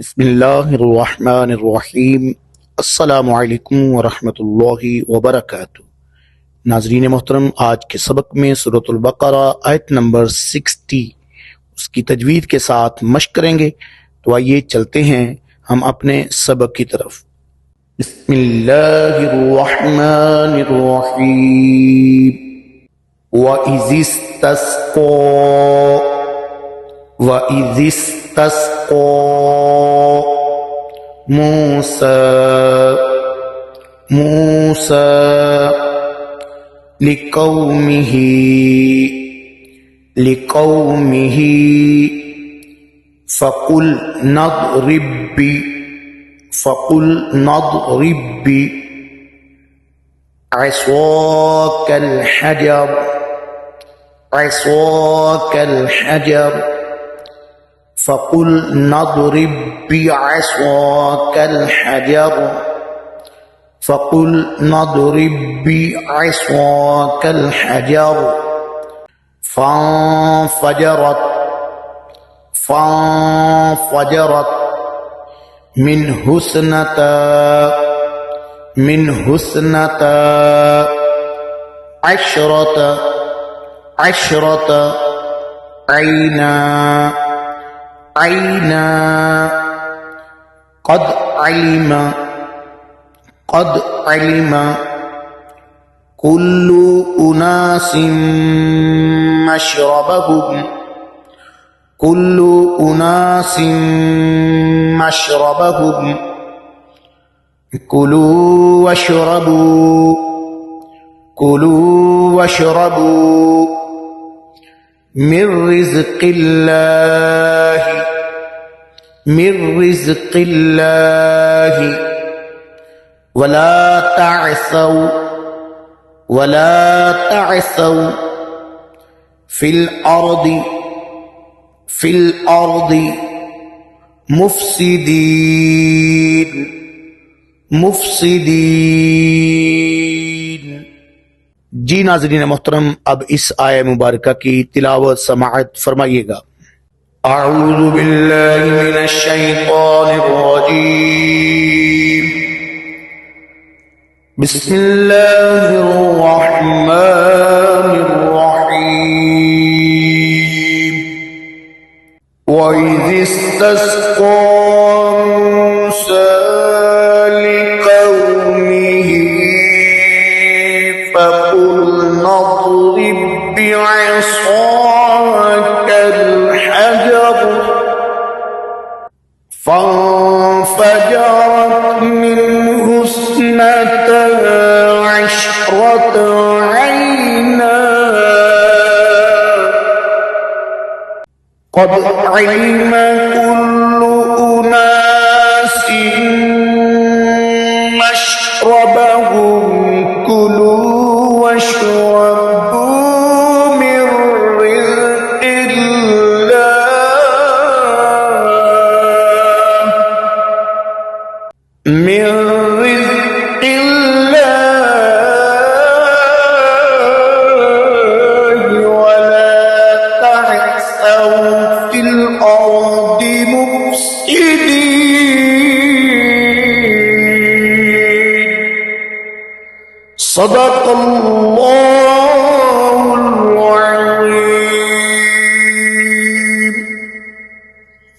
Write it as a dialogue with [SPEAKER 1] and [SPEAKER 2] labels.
[SPEAKER 1] बिस्मिल्लाहिर्रहमानिर्रहीम। अस्सलामु अलैकुम वरहमतुल्लाहि वबरकातुहू। नाज़रीन मोहतरम, आज के सबक में सूरतुल बकरा आयत नंबर 60 उसकी तजवीद के साथ मश्क करेंगे। तो आइए चलते हैं हम अपने सबक की तरफ। बिस्मिल्लाहिर्रहमानिर्रहीम। वइज़िस्तस्क़ा मूसा लिक़ौमिही फ़क़ुल नضرب بعصاك الحجر فقل نضرب بعصاك الحجر فانفجرت منه اثنتا عشرة عينا قد علم كل أناس مشربهم كلوا واشربوا من رزق الله ولا تعثوا في الأرض मुफसिदीन। जी नाज़रीन मोहतरम, अब इस आय मुबारका की तिलावत समाअत फरमाइएगा। अऊज़ु बिल्लाहि मिनश शैतानिर रजीम। बिस्मिल्लाहिर रहमानिर रहीम। वइज़ इस्तस्क़ा मूसा نضرب بعصاك الحجر فانفجرت منه اثنتا عشرة عينا قد علم كل أناس مشربهم كلوا واشربوا من رزق الله ولا تعثوا في الأرض مفسدين। صدق الله